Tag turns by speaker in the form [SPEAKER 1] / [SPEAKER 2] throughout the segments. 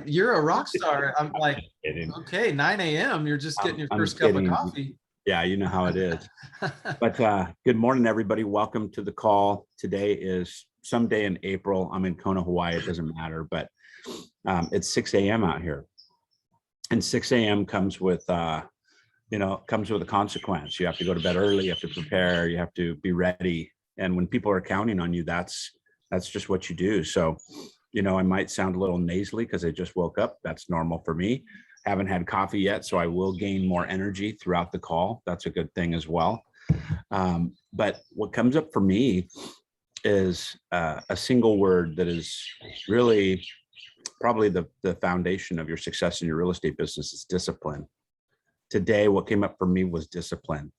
[SPEAKER 1] You're a rock star. I'm like,
[SPEAKER 2] Kidding.
[SPEAKER 1] okay, 9 a.m. You're just getting your
[SPEAKER 2] I'm
[SPEAKER 1] first cup of
[SPEAKER 2] kidding.
[SPEAKER 1] coffee.
[SPEAKER 2] Yeah, you know how it is. But good morning, everybody. Welcome to the call. Today is someday in April. I'm in Kona, Hawaii. It doesn't matter, but it's 6 a.m. out here. And 6 a.m. comes with, comes with a consequence. You have to go to bed early. You have to prepare. You have to be ready. And when people are counting on you, that's just what you do. So, I might sound a little nasally because I just woke up. That's normal for me. Haven't had coffee yet, so I will gain more energy throughout the call. That's a good thing as well. But what comes up for me is a single word that is really probably the foundation of your success in your real estate business is discipline. Today, what came up for me was discipline.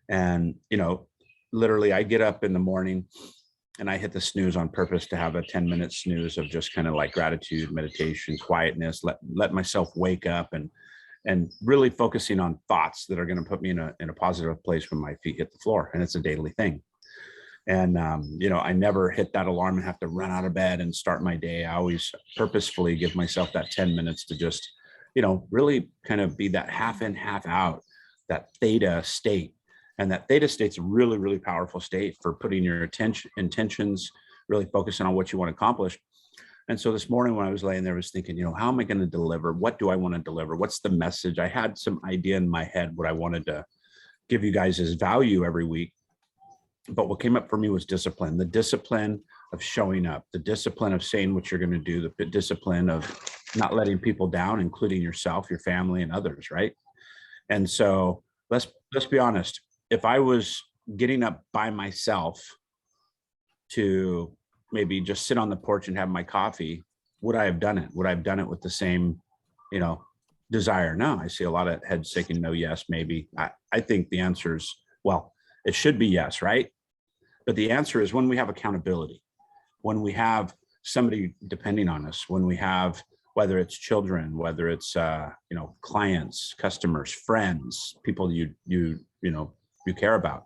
[SPEAKER 2] And, literally I get up in the morning and I hit the snooze on purpose to have a 10-minute snooze of just kind of like gratitude, meditation, quietness, let myself wake up and really focusing on thoughts that are going to put me in a positive place when my feet hit the floor. And it's a daily thing. And, I never hit that alarm and have to run out of bed and start my day. I always purposefully give myself that 10 minutes to just, really kind of be that half in, half out, that theta state. And that theta state's a really, really powerful state for putting your intentions, really focusing on what you want to accomplish. And so this morning when I was laying there, I was thinking, how am I going to deliver? What do I want to deliver? What's the message? I had some idea in my head what I wanted to give you guys as value every week. But what came up for me was discipline, the discipline of showing up, the discipline of saying what you're going to do, the discipline of not letting people down, including yourself, your family, and others, right? And so let's be honest. If I was getting up by myself to maybe just sit on the porch and have my coffee, would I have done it? Would I have done it with the same, desire? No, I see a lot of heads shaking no, yes, maybe. I think the answer is, well, it should be yes, right? But the answer is when we have accountability, when we have somebody depending on us, when we have, whether it's children, whether it's, clients, customers, friends, people you care about,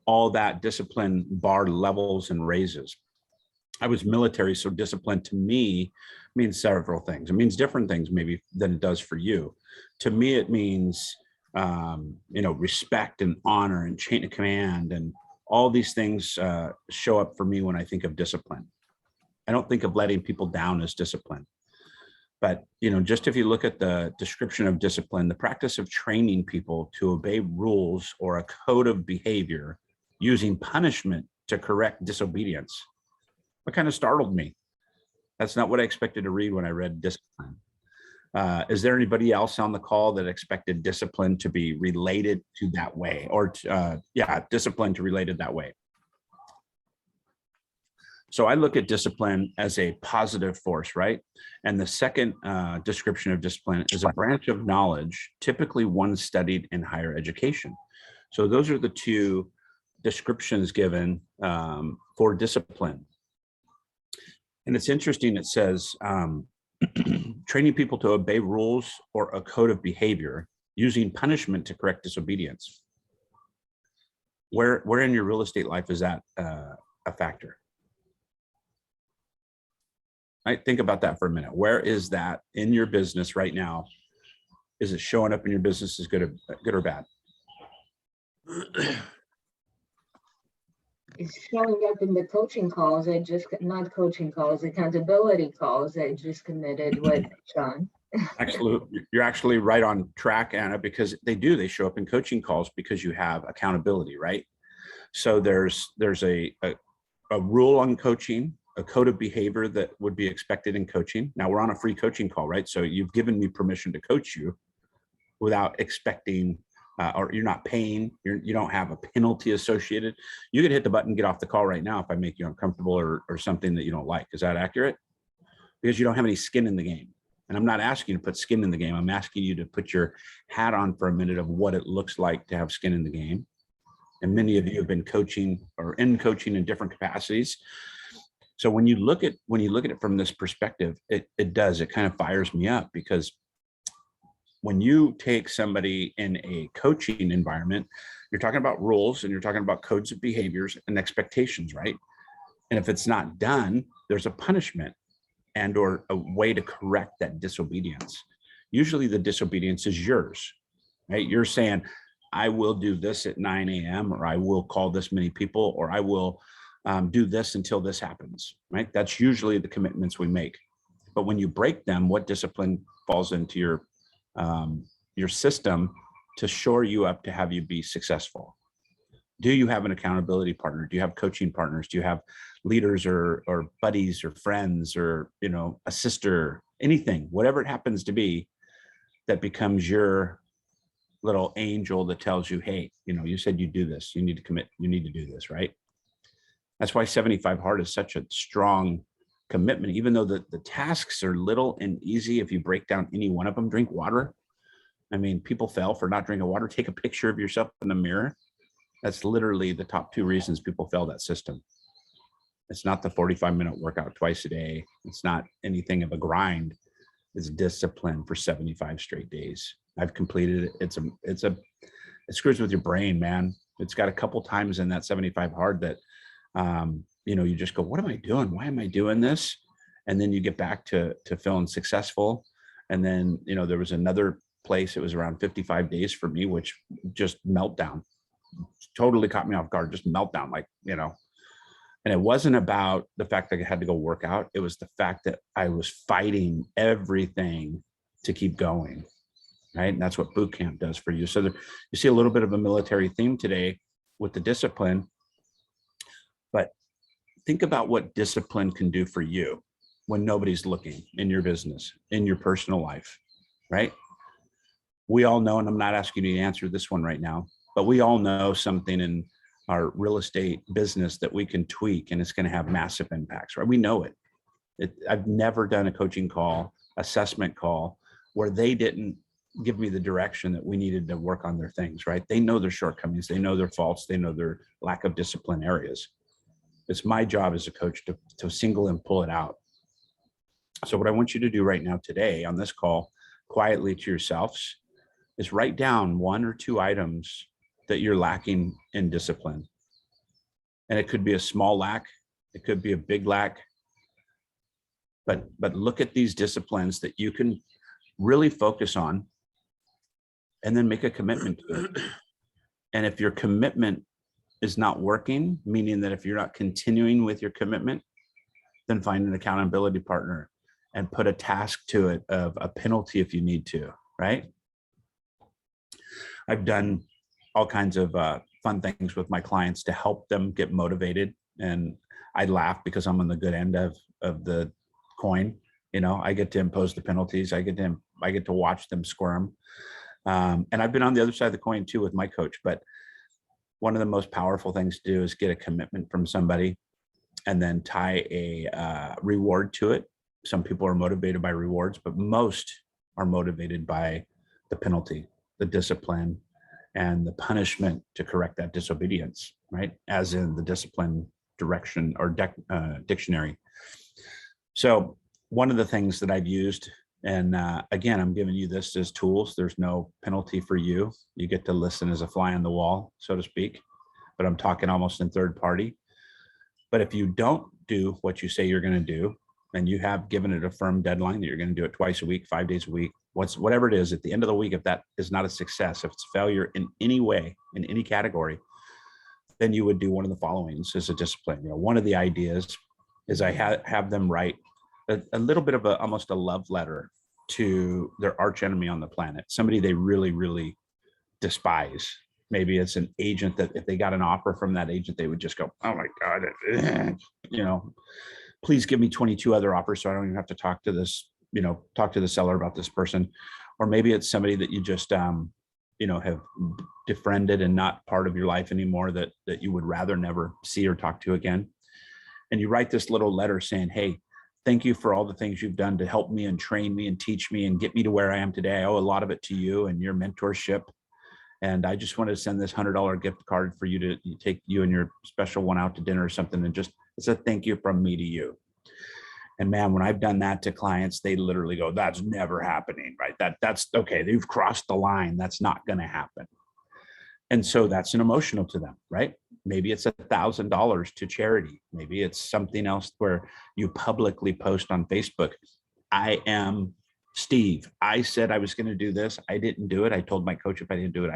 [SPEAKER 2] all that discipline bar levels and raises. I was military, so discipline to me means several things. It means different things maybe than it does for you. To me, it means, respect and honor and chain of command, and all these things show up for me when I think of discipline. I don't think of letting people down as discipline. But, just if you look at the description of discipline, the practice of training people to obey rules or a code of behavior using punishment to correct disobedience, what kind of startled me. That's not what I expected to read when I read discipline. Is there anybody else on the call that expected discipline to be related to that way, or discipline to related that way? So I look at discipline as a positive force, right? And the second description of discipline is a branch of knowledge, typically one studied in higher education. So those are the two descriptions given for discipline. And it's interesting, it says, training people to obey rules or a code of behavior using punishment to correct disobedience. Where in your real estate life is that a factor? Right, think about that for a minute. Where is that in your business right now? Is it showing up in your business as good or bad?
[SPEAKER 3] It's showing up in the coaching calls. Not coaching calls, accountability calls I just committed with Sean.
[SPEAKER 2] Absolutely. You're actually right on track, Anna, because they show up in coaching calls because you have accountability, right? So there's a rule on coaching, a code of behavior that would be expected in coaching. Now we're on a free coaching call, right? So you've given me permission to coach you without expecting, or you're not paying, you don't have a penalty associated. You can hit the button, get off the call right now if I make you uncomfortable or something that you don't like. Is that accurate? Because you don't have any skin in the game. And I'm not asking you to put skin in the game. I'm asking you to put your hat on for a minute of what it looks like to have skin in the game. And many of you have been coaching or in coaching in different capacities. So when you look at it from this perspective, it kind of fires me up, because when you take somebody in a coaching environment, you're talking about rules and you're talking about codes of behaviors and expectations, right? And if it's not done, there's a punishment. and or a way to correct that disobedience. Usually the disobedience is yours, right? You're saying, I will do this at 9 a.m. or I will call this many people, or I will do this until this happens, right? That's usually the commitments we make. But when you break them, what discipline falls into your system to shore you up to have you be successful? Do you have an accountability partner? Do you have coaching partners? Do you have leaders or buddies or friends or, you know, a sister, anything, whatever it happens to be, that becomes your little angel that tells you, hey, you know, you said you do this, you need to commit, you need to do this, right? That's why 75 hard is such a strong commitment, even though the tasks are little and easy. If you break down any one of them, drink water. I mean, people fail for not drinking water. Take a picture of yourself in the mirror. That's literally the top 2 reasons people fail that system. It's not the 45-minute workout twice a day. It's not anything of a grind. It's discipline for 75 straight days. I've completed it. It screws with your brain, man. It's got a couple times in that 75 hard that, you know, you just go, what am I doing? Why am I doing this? And then you get back to feeling successful. And then, you know, there was another place, it was around 55 days for me, which just meltdown, totally caught me off guard, just meltdown, like, you know. And it wasn't about the fact that I had to go work out. It was the fact that I was fighting everything to keep going, right? And that's what boot camp does for you. So there, you see a little bit of a military theme today with the discipline, but think about what discipline can do for you when nobody's looking in your business, in your personal life, right? We all know, and I'm not asking you to answer this one right now, but we all know something in our real estate business that we can tweak and it's going to have massive impacts, right? We know it. I've never done a coaching call, assessment call, where they didn't give me the direction that we needed to work on their things, right? They know their shortcomings, they know their faults, they know their lack of discipline areas. It's my job as a coach to single and pull it out. So what I want you to do right now today on this call, quietly to yourselves, is write down 1 or 2 items that you're lacking in discipline. And it could be a small lack, it could be a big lack, but look at these disciplines that you can really focus on and then make a commitment to it. And if your commitment is not working, meaning that if you're not continuing with your commitment, then find an accountability partner and put a task to it of a penalty if you need to, right? I've done all kinds of fun things with my clients to help them get motivated. And I laugh because I'm on the good end of the coin. You know, I get to impose the penalties. I get to watch them squirm. And I've been on the other side of the coin too with my coach. But one of the most powerful things to do is get a commitment from somebody and then tie a reward to it. Some people are motivated by rewards, but most are motivated by the penalty, the discipline, and the punishment to correct that disobedience, right? As in the discipline direction or dictionary. So one of the things that I've used, and again, I'm giving you this as tools. There's no penalty for you. You get to listen as a fly on the wall, so to speak, but I'm talking almost in third party. But if you don't do what you say you're going to do, and you have given it a firm deadline that you're going to do it twice a week, 5 days a week, whatever it is, at the end of the week, if that is not a success, if it's failure in any way, in any category, then you would do one of the followings as a discipline. You know, one of the ideas is I have them write a little bit of almost a love letter to their arch enemy on the planet, somebody they really, really despise. Maybe it's an agent that if they got an offer from that agent, they would just go, oh my God, you know, please give me 22 other offers so I don't even have to talk to this, you know, talk to the seller about this person. Or maybe it's somebody that you just, you know, have defriended and not part of your life anymore, that you would rather never see or talk to again. And you write this little letter saying, hey, thank you for all the things you've done to help me and train me and teach me and get me to where I am today. I owe a lot of it to you and your mentorship. And I just wanted to send this $100 gift card for you to take you and your special one out to dinner or something. And just, it's a thank you from me to you. And man, when I've done that to clients, they literally go, that's never happening, right? That's okay. They've crossed the line. That's not going to happen. And so that's an emotional to them, right? maybe it's $1,000 to charity. Maybe it's something else where you publicly post on Facebook. I am Steve. I said I was going to do this. I didn't do it. I told my coach if I didn't do it,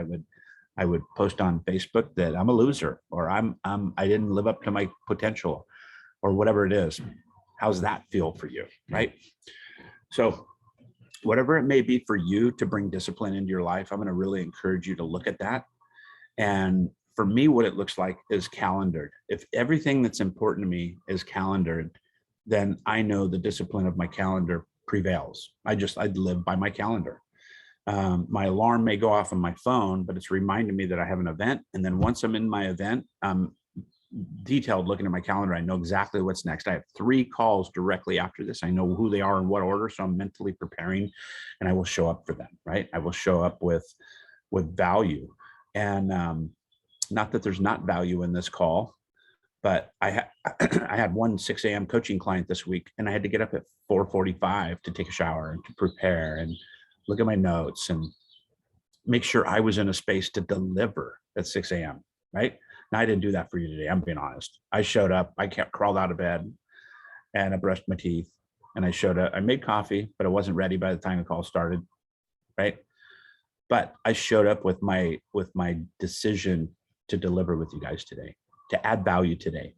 [SPEAKER 2] I would post on Facebook that I'm a loser, or I didn't live up to my potential, or whatever it is. How's that feel for you, right? So whatever it may be for you to bring discipline into your life, I'm going to really encourage you to look at that. And for me, what it looks like is calendared. If everything that's important to me is calendared, then I know the discipline of my calendar prevails. I live by my calendar. My alarm may go off on my phone, but it's reminding me that I have an event. And then once I'm in my event, I'm detailed looking at my calendar. I know exactly what's next. I have 3 calls directly after this. I know who they are in what order. So I'm mentally preparing, and I will show up for them, right? I will show up with value. And not that there's not value in this call, but I had one 6 a.m. coaching client this week, and I had to get up at 4:45 to take a shower and to prepare and look at my notes and make sure I was in a space to deliver at 6 a.m. Right? Now, I didn't do that for you today. I'm being honest. I showed up, I crawled out of bed, and I brushed my teeth, and I showed up. I made coffee, but it wasn't ready by the time the call started. Right? But I showed up with my decision to deliver with you guys today, to add value today.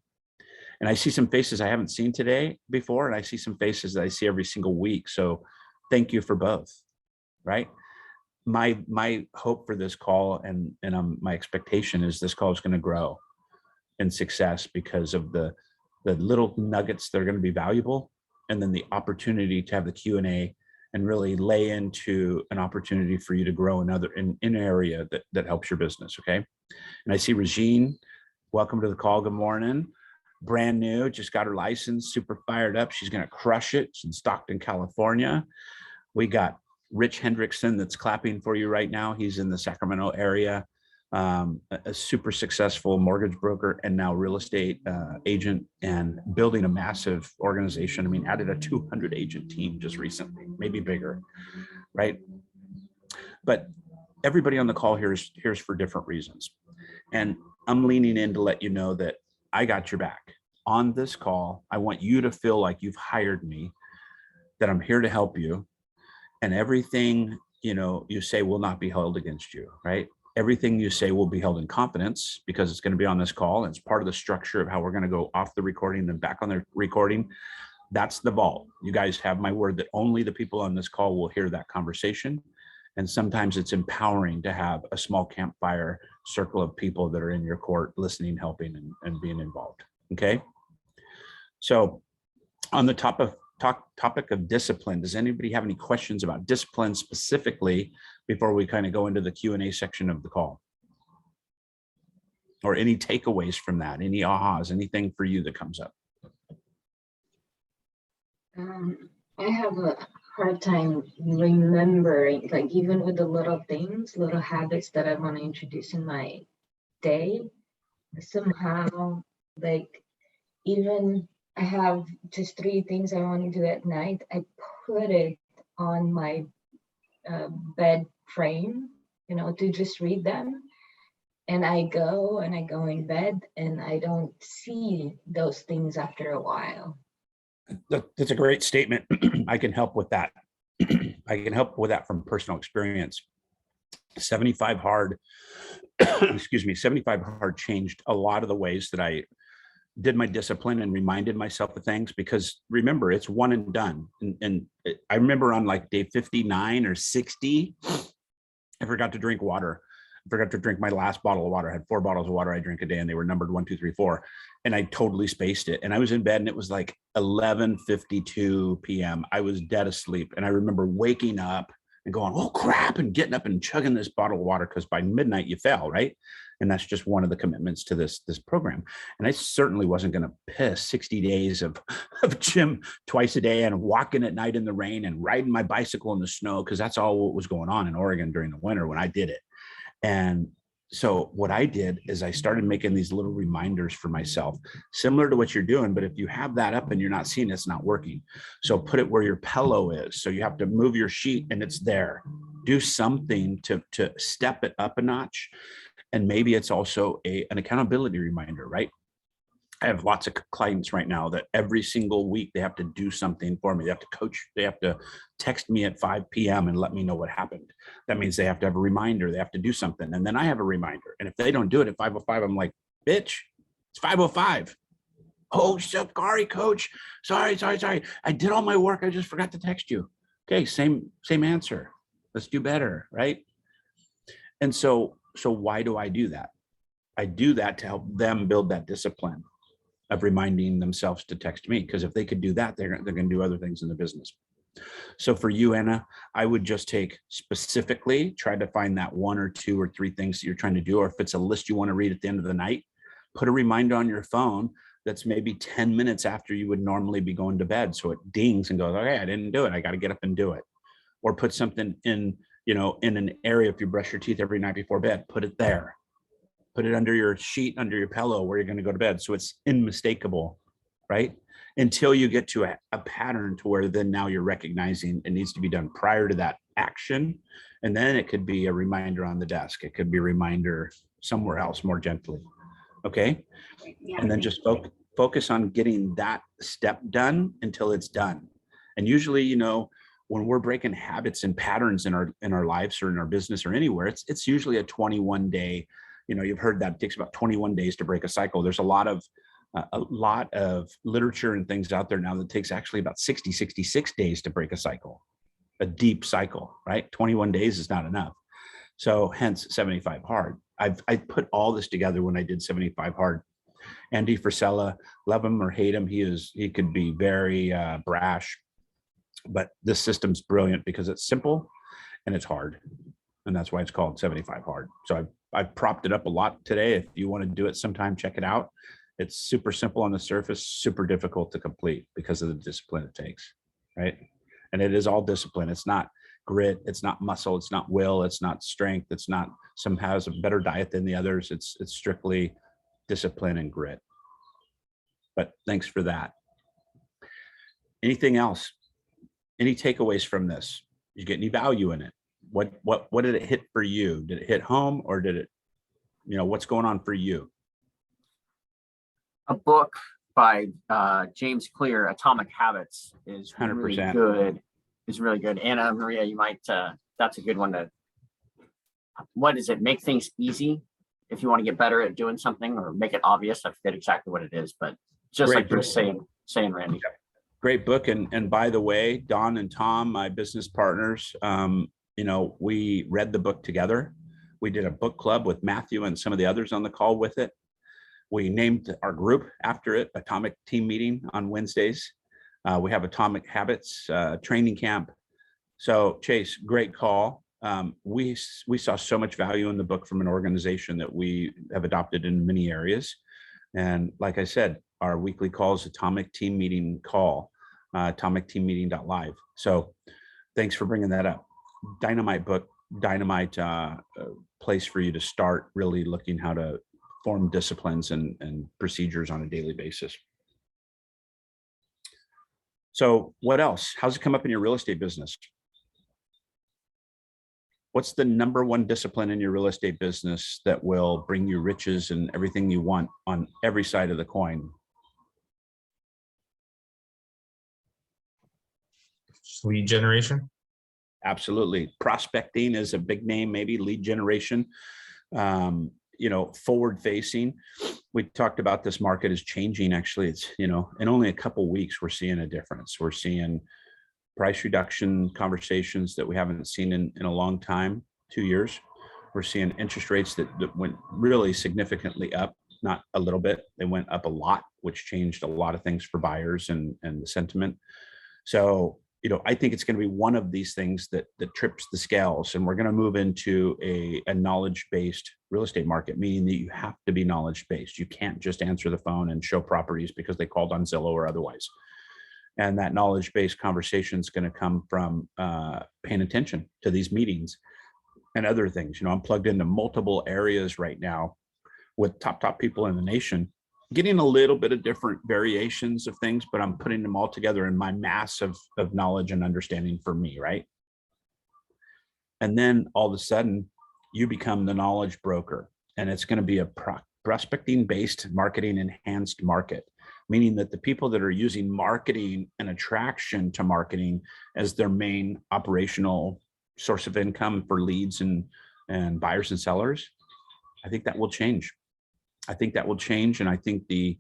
[SPEAKER 2] And I see some faces I haven't seen today before, and I see some faces that I see every single week. So thank you for both, right? My hope for this call and my expectation is this call is going to grow in success because of the little nuggets that are going to be valuable, and then the opportunity to have the Q&A and really lay into an opportunity for you to grow in an area that helps your business. Okay. And I see Regine, welcome to the call. Good morning. Brand new, just got her license, super fired up. She's going to crush it. She's in Stockton, California. We got Rich Hendrickson that's clapping for you right now. He's in the Sacramento area, a super successful mortgage broker and now real estate agent, and building a massive organization. I mean, added a 200 agent team just recently, maybe bigger, right? But everybody on the call here's for different reasons. And I'm leaning in to let you know that I got your back. On this call, I want you to feel like you've hired me, that I'm here to help you. And everything, you say will not be held against you, right? Everything you say will be held in confidence because it's going to be on this call. And it's part of the structure of how we're going to go off the recording and back on the recording. That's the vault. You guys have my word that only the people on this call will hear that conversation. And sometimes it's empowering to have a small campfire circle of people that are in your court, listening, helping, and being involved. Okay. So on the topic of discipline, does anybody have any questions about discipline specifically before we kind of go into the Q&A section of the call? Or any takeaways from that, any ahas, anything for you that comes up?
[SPEAKER 3] I have a hard time remembering, like even with the little things, little habits that I want to introduce in my day, somehow, like even I have just 3 things I want to do at night. I put it on my bed frame, to just read them. And I go in bed and I don't see those things after a while.
[SPEAKER 2] That's a great statement. I can help with that. I can help with that from personal experience. 75 hard, excuse me, 75 hard changed a lot of the ways that I did my discipline and reminded myself of things, because remember, it's one and done. And I remember on like day 59 or 60, I forgot to drink water. I forgot to drink my last bottle of water. I had 4 bottles of water I drink a day, and they were numbered 1, 2, 3, 4. And I totally spaced it. And I was in bed and it was like 11:52 p.m. I was dead asleep. And I remember waking up and going, oh crap, and getting up and chugging this bottle of water, because by midnight you fail, right? And that's just one of the commitments to this program. And I certainly wasn't going to piss 60 days of gym twice a day and walking at night in the rain and riding my bicycle in the snow, because that's all what was going on in Oregon during the winter when I did it. And so what I did is I started making these little reminders for myself, similar to what you're doing. But if you have that up and you're not seeing it, it's not working. So put it where your pillow is. So you have to move your sheet and it's there. Do something to step it up a notch. And maybe it's also an accountability reminder, right? I have lots of clients right now that every single week they have to do something for me. They have to coach, they have to text me at 5 p.m. and let me know what happened. That means they have to have a reminder, they have to do something. And then I have a reminder. And if they don't do it at 5:05, I'm like, bitch, it's 5:05. Oh, sorry, coach. Sorry. I did all my work. I just forgot to text you. Okay, same answer. Let's do better, right? And so why do I do that? I do that to help them build that discipline of reminding themselves to text me, because if they could do that, they're going to do other things in the business. So for you, Anna, I would just take specifically, try to find that 1 or 2 or 3 things that you're trying to do, or if it's a list you want to read at the end of the night, put a reminder on your phone that's maybe 10 minutes after you would normally be going to bed. So it dings and goes, okay, I didn't do it. I got to get up and do it. Or put something in, in an area, if you brush your teeth every night before bed, put it there. Put it under your sheet, under your pillow where you're going to go to bed. So it's unmistakable, right? Until you get to a pattern to where then now you're recognizing it needs to be done prior to that action. And then it could be a reminder on the desk. It could be a reminder somewhere else more gently. Okay.
[SPEAKER 3] Yeah.
[SPEAKER 2] And then just focus on getting that step done until it's done. And usually, when we're breaking habits and patterns in our lives or in our business or anywhere, it's usually a 21-day. You've heard that it takes about 21 days to break a cycle. There's a lot of literature and things out there now that takes actually about 66 days to break a cycle, a deep cycle, right? 21 days is not enough. So hence 75 hard. I put all this together when I did 75 hard. Andy Frisella, love him or hate him, he could be very brash, but this system's brilliant because it's simple and it's hard. And that's why it's called 75 hard. So I've propped it up a lot today. If you want to do it sometime, check it out. It's super simple on the surface, super difficult to complete because of the discipline it takes, right? And it is all discipline. It's not grit. It's not muscle. It's not will. It's not strength. It's not some has a better diet than the others. It's strictly discipline and grit. But thanks for that. Anything else? Any takeaways from this? Did you get any value in it? What did it hit for you? Did it hit home, or did it, what's going on for you?
[SPEAKER 4] A book by James Clear, Atomic Habits, is
[SPEAKER 2] 100%.
[SPEAKER 4] really good. Is really good. Anna Maria, you might that's a good one to. What is it? Make things easy if you want to get better at doing something, or make it obvious. I forget exactly what it is, but just
[SPEAKER 2] Great
[SPEAKER 4] like you're saying, Randy.
[SPEAKER 2] Great book. And by the way, Don and Tom, my business partners, we read the book together. We did a book club with Matthew and some of the others on the call with it. We named our group after it, Atomic Team Meeting on Wednesdays. We have Atomic Habits training camp. So Chase, great call. We saw so much value in the book from an organization that we have adopted in many areas. And like I said, our weekly calls, Atomic Team Meeting call, atomicteammeeting.live. So thanks for bringing that up. Dynamite book, dynamite place for you to start really looking how to form disciplines and procedures on a daily basis. So what else? How's it come up in your real estate business? What's the number one discipline in your real estate business that will bring you riches and everything you want on every side of the coin?
[SPEAKER 5] Lead generation.
[SPEAKER 2] Absolutely. Prospecting is a big name, maybe lead generation, forward facing. We talked about this market is changing. Actually, it's, in only a couple of weeks, we're seeing a difference. We're seeing price reduction conversations that we haven't seen in a long time, 2 years. We're seeing interest rates that went really significantly up, not a little bit. They went up a lot, which changed a lot of things for buyers and the sentiment. So, I think it's going to be one of these things that trips the scales, and we're going to move into a knowledge-based real estate market, meaning that you have to be knowledge-based. You can't just answer the phone and show properties because they called on Zillow or otherwise. And that knowledge-based conversation is going to come from paying attention to these meetings and other things. I'm plugged into multiple areas right now with top people in the nation, getting a little bit of different variations of things, but I'm putting them all together in my mass of knowledge and understanding for me, right? And then all of a sudden, you become the knowledge broker. and it's going to be a prospecting based marketing enhanced market, meaning that the people that are using marketing and attraction to marketing as their main operational source of income for leads and buyers and sellers, I think that will change. I think that will change. And I think the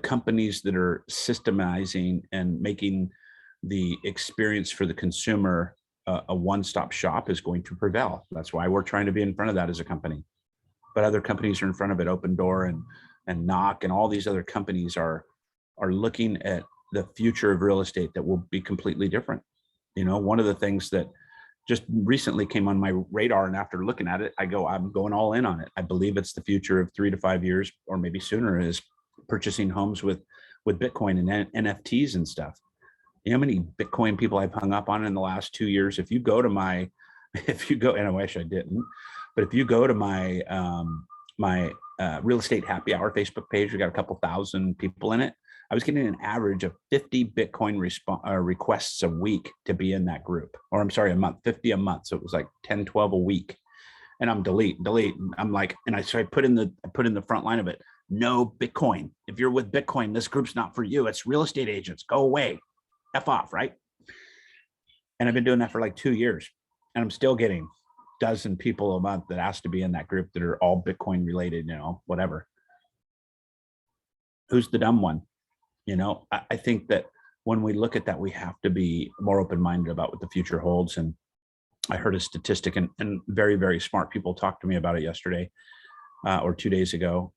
[SPEAKER 2] companies that are systemizing and making the experience for the consumer a one-stop shop is going to prevail. That's why we're trying to be in front of that as a company. But other companies are in front of it. Open Door and Knock and all these other companies are looking at the future of real estate that will be completely different. You know, one of the things that just recently came on my radar, and after looking at it, I'm going all in on it. I believe it's the future of 3 to 5 years, or maybe sooner, is purchasing homes with Bitcoin and NFTs and stuff. You know how many Bitcoin people I've hung up on in the last 2 years? If you go to and I wish I didn't, but if you go to my real estate happy hour Facebook page, we got a couple thousand people in it. I was getting an average of 50 Bitcoin requests a week to be in that group, or I'm sorry, a month, 50 a month. So it was like 10, 12 a week. And I'm delete. I'm like, and I put in the front line of it, no Bitcoin. If you're with Bitcoin, this group's not for you. It's real estate agents. Go away. F off, right? And I've been doing that for like 2 years. And I'm still getting a dozen people a month that ask to be in that group that are all Bitcoin related, you know, whatever. Who's the dumb one? You know, I think that when we look at that, we have to be more open-minded about what the future holds. And I heard a statistic, and very, very smart people talked to me about it yesterday or 2 days ago.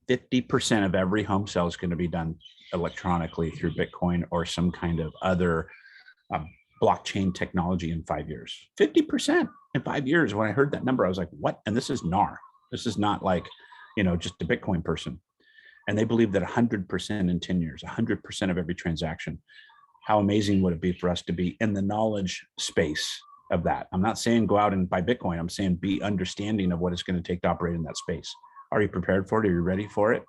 [SPEAKER 2] 50% of every home sale is going to be done electronically through Bitcoin or some kind of other blockchain technology in 5 years. 50% in 5 years. When I heard that number, I was like, what? And this is NAR. This is not like, you know, just a Bitcoin person. And they believe that 100% in 10 years, 100% of every transaction. How amazing would it be for us to be in the knowledge space of that? I'm not saying go out and buy Bitcoin. I'm saying be understanding of what it's going to take to operate in that space. Are you prepared for it? Are you ready for it?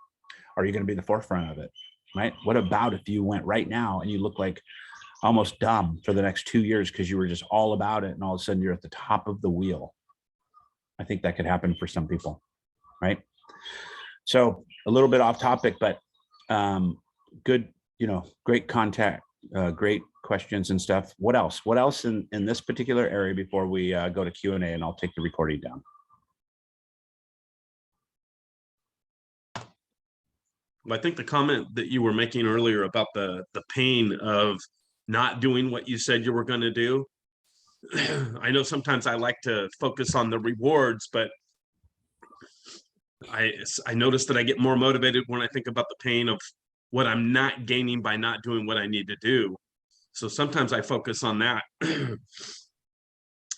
[SPEAKER 2] Are you going to be the forefront of it? Right? What about if you went right now and you look like almost dumb for the next 2 years because you were just all about it, and all of a sudden you're at the top of the wheel? I think that could happen for some people, right? So a little bit off topic, but good, you know, great contact, great questions and stuff. What else? What else in this particular area before we go to Q&A, and I'll take the recording down?
[SPEAKER 6] I think the comment that you were making earlier about the pain of not doing what you said you were going to do. I know sometimes I like to focus on the rewards, but I notice that I get more motivated when I think about the pain of what I'm not gaining by not doing what I need to do. So sometimes I focus on that.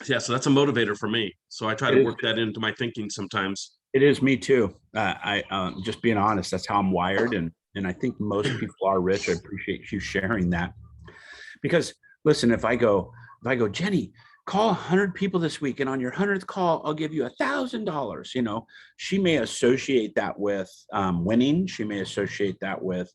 [SPEAKER 6] Yeah, so that's a motivator for me. So I try to work that into my thinking sometimes.
[SPEAKER 2] It is me too. I just being honest, that's how I'm wired. And I think most people are, Rich. I appreciate you sharing that. Because listen, if I go, Jenny, call 100 people this week, and on your 100th call, I'll give you $1,000. You know, she may associate that with winning. She may associate that with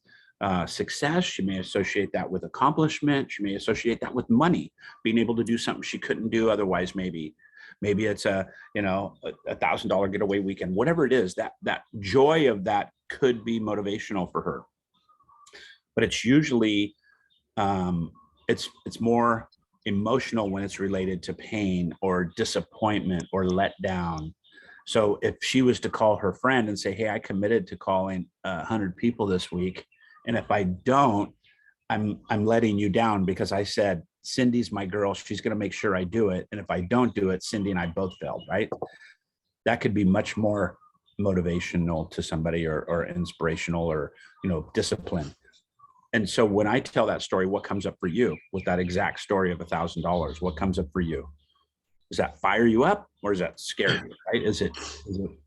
[SPEAKER 2] success. She may associate that with accomplishment. She may associate that with money, being able to do something she couldn't do otherwise. Maybe it's a, you know, $1,000 getaway weekend, whatever it is. That joy of that could be motivational for her. But it's usually it's more emotional when it's related to pain or disappointment or letdown. So if she was to call her friend and say, hey, I committed to calling 100 people this week, and if I don't, I'm letting you down because I said, Cindy's my girl, she's going to make sure I do it. And if I don't do it, Cindy and I both failed, right? That could be much more motivational to somebody, or inspirational, or, you know, discipline. And so when I tell that story, what comes up for you with that exact story of $1,000? What comes up for you? Does that fire you up, or does that scare you? Right? Is it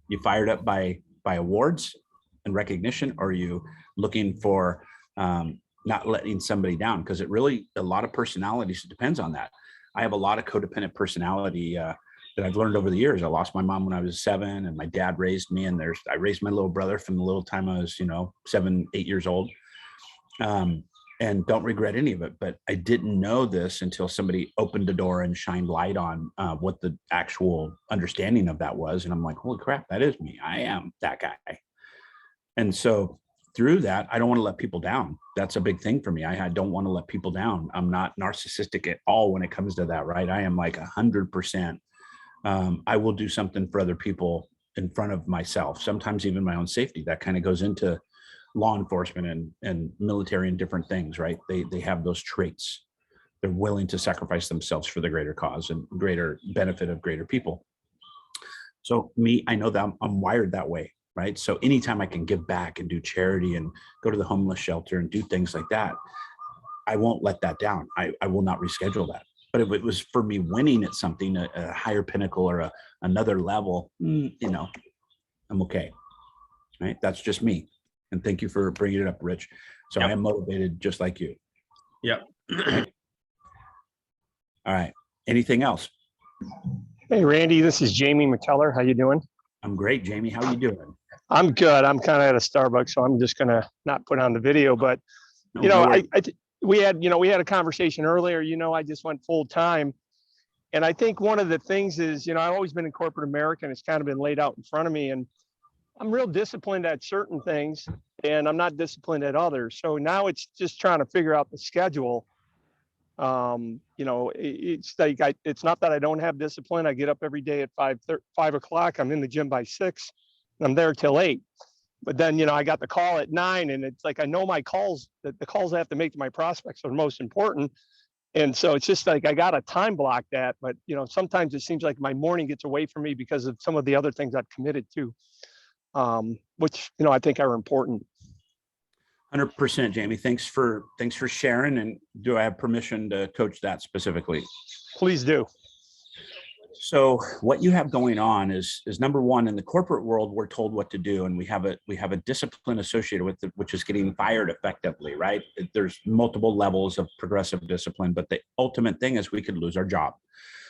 [SPEAKER 2] you fired up by awards and recognition, or are you looking for not letting somebody down? Because it really, a lot of personalities, it depends on that. I have a lot of codependent personality that I've learned over the years. I lost my mom when I was 7, and my dad raised me, and I raised my little brother from the little time I was, 7, 8 years old. and don't regret any of it. But I didn't know this until somebody opened the door and shined light on what the actual understanding of that was. And I'm like, holy crap, that is me. I am that guy. And so through that, I don't want to let people down. That's a big thing for me. I don't want to let people down. I'm not narcissistic at all when it comes to that, right? I am like 100%. I will do something for other people in front of myself, sometimes even my own safety. That kind of goes into law enforcement and military and different things, right? They have those traits. They're willing to sacrifice themselves for the greater cause and greater benefit of greater people. So me, I know that I'm wired that way, right? So anytime I can give back and do charity and go to the homeless shelter and do things like that, I won't let that down. I will not reschedule that. But if it was for me winning at something, a higher pinnacle or another level, I'm okay, right? That's just me. And thank you for bringing it up, Rich. So
[SPEAKER 6] Yep.
[SPEAKER 2] I am motivated just like you.
[SPEAKER 6] Yep.
[SPEAKER 2] Right? All right. Anything else?
[SPEAKER 7] Hey, Randy, this is Jamie McKellar. How you doing?
[SPEAKER 2] I'm great, Jamie. How are you doing?
[SPEAKER 7] I'm good. I'm kind of at a Starbucks, so I'm just gonna not put on the video. But
[SPEAKER 2] No worries.
[SPEAKER 7] we had a conversation earlier. I just went full time, and I think one of the things is, I've always been in corporate America, and it's kind of been laid out in front of me, and I'm real disciplined at certain things, and I'm not disciplined at others. So now it's just trying to figure out the schedule. It's like it's not that I don't have discipline. I get up every day at 5 o'clock. I'm in the gym by 6. And I'm there till 8. But then, I got the call at 9, and it's like I know my calls, that the calls I have to make to my prospects are most important. And so it's just like I got to time block that. But sometimes it seems like my morning gets away from me because of some of the other things I've committed to, which I think are important.
[SPEAKER 2] 100%, Jamie. Thanks for sharing. And do I have permission to coach that specifically?
[SPEAKER 7] Please do.
[SPEAKER 2] So what you have going on is number one, in the corporate world, we're told what to do, and we have a discipline associated with it, which is getting fired effectively, right? There's multiple levels of progressive discipline, but the ultimate thing is we could lose our job.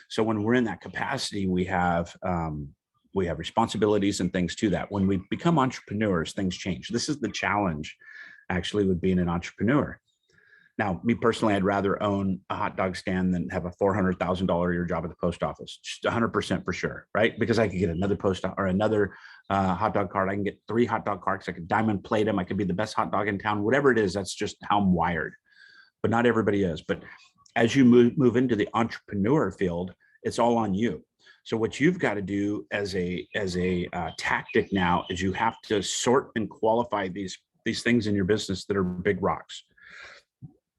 [SPEAKER 2] So when we're in that capacity, we have responsibilities and things to that. When we become entrepreneurs, things change. This is the challenge, actually, with being an entrepreneur. Now, me personally, I'd rather own a hot dog stand than have a $400,000 a year job at the post office. Just 100% for sure, right? Because I could get another hot dog cart. I can get 3 hot dog carts. I could diamond plate them. I could be the best hot dog in town. Whatever it is, that's just how I'm wired. But not everybody is. But as you move into the entrepreneur field, it's all on you. So what you've got to do as a tactic now is you have to sort and qualify these things in your business that are big rocks.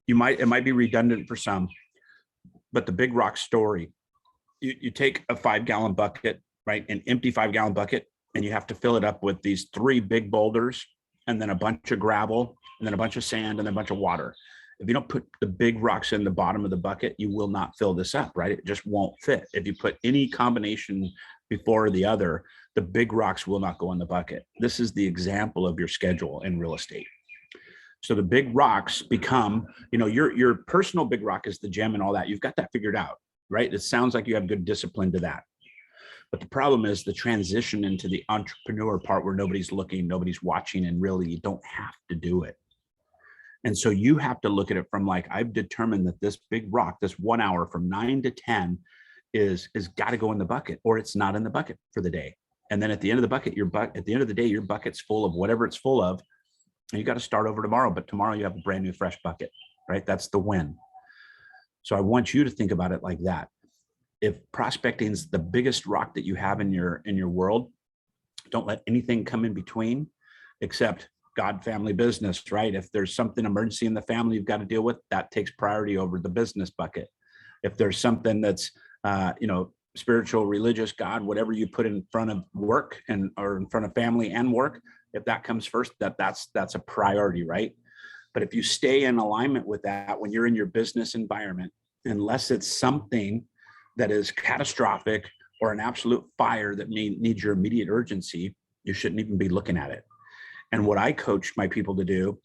[SPEAKER 2] It might be redundant for some, but the big rock story, you take a 5-gallon bucket, right? An empty 5-gallon bucket, and you have to fill it up with these 3 big boulders and then a bunch of gravel and then a bunch of sand and then a bunch of water. If you don't put the big rocks in the bottom of the bucket, you will not fill this up, right? It just won't fit. If you put any combination before the other, the big rocks will not go in the bucket. This is the example of your schedule in real estate. So the big rocks become, your personal big rock is the gym and all that. You've got that figured out, right? It sounds like you have good discipline to that. But the problem is the transition into the entrepreneur part where nobody's looking, nobody's watching, and really you don't have to do it. And so you have to look at it from like, I've determined that this big rock, this 1 hour from 9 to 10 is got to go in the bucket, or it's not in the bucket for the day. And then at the end of the bucket, at the end of the day, your bucket's full of whatever it's full of. And you got to start over tomorrow, but tomorrow you have a brand new fresh bucket, right? That's the win. So I want you to think about it like that. If prospecting is the biggest rock that you have in your world, don't let anything come in between except God, family, business, right? If there's something emergency in the family you've got to deal with, that takes priority over the business bucket. If there's something that's, spiritual, religious, God, whatever you put in front of work or in front of family and work, if that comes first, that's a priority, right? But if you stay in alignment with that when you're in your business environment, unless it's something that is catastrophic or an absolute fire that needs your immediate urgency, you shouldn't even be looking at it. And what I coach my people to do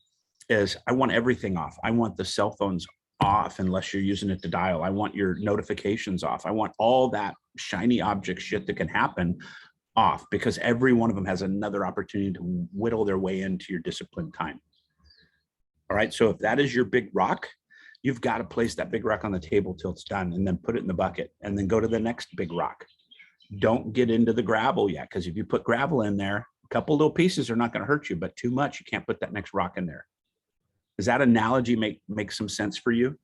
[SPEAKER 2] is I want everything off. I want the cell phones off unless you're using it to dial. I want your notifications off. I want all that shiny object shit that can happen off, because every one of them has another opportunity to whittle their way into your disciplined time. All right. So if that is your big rock, you've got to place that big rock on the table till it's done and then put it in the bucket and then go to the next big rock. Don't get into the gravel yet, because if you put gravel in there, a couple little pieces are not going to hurt you, but too much, you can't put that next rock in there. Does that analogy make some sense for you?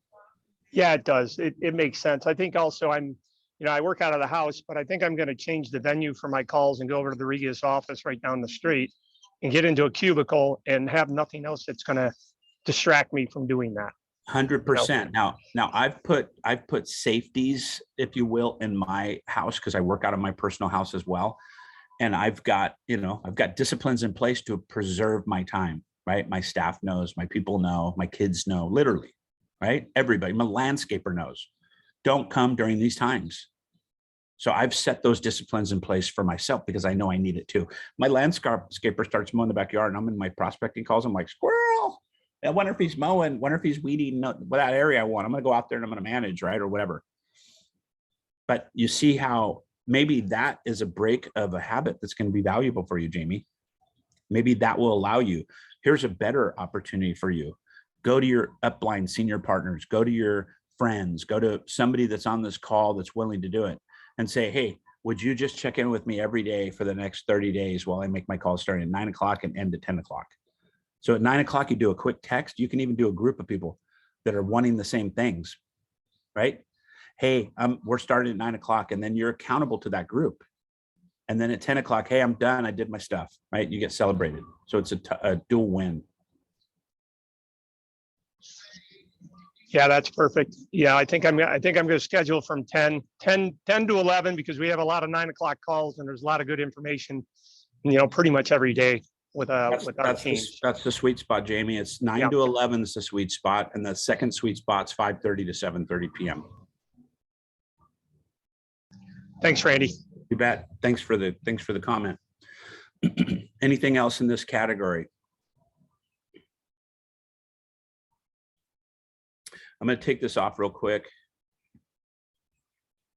[SPEAKER 7] Yeah, it does. It makes sense. I think also I work out of the house, but I think I'm going to change the venue for my calls and go over to the Regius office right down the street and get into a cubicle and have nothing else that's going to distract me from doing that.
[SPEAKER 2] 100%. Now I've put safeties, if you will, in my house because I work out of my personal house as well. And I've got disciplines in place to preserve my time, right? My staff knows, my people know, my kids know, literally, right? Everybody, my landscaper knows, don't come during these times. So I've set those disciplines in place for myself because I know I need it too. My landscaper starts mowing the backyard and I'm in my prospecting calls. I'm like, squirrel. I wonder if he's mowing, wonder if he's weeding that area I want. I'm going to go out there and I'm going to manage, right? Or whatever. But you see how maybe that is a break of a habit that's going to be valuable for you, Jamie. Maybe that will allow you. Here's a better opportunity for you. Go to your upline senior partners, go to your friends, go to somebody that's on this call that's willing to do it and say, hey, would you just check in with me every day for the next 30 days while I make my calls starting at 9 o'clock and end at 10 o'clock? So at 9 o'clock, you do a quick text. You can even do a group of people that are wanting the same things, right? Hey, we're starting at 9 o'clock, and then you're accountable to that group. And then at 10 o'clock, hey, I'm done. I did my stuff, right? You get celebrated. So it's a dual win.
[SPEAKER 7] Yeah, that's perfect. Yeah, I think I'm going to schedule from 10 to 11 because we have a lot of 9 o'clock calls and there's a lot of good information, pretty much every day with our teams.
[SPEAKER 2] That's the sweet spot, Jamie. It's 9 to 11 is the sweet spot. And the second sweet spot's 5:30 to 7:30 p.m.
[SPEAKER 7] Thanks, Randy.
[SPEAKER 2] You bet. Thanks for the comment. Anything else in this category? I'm going to take this off real quick.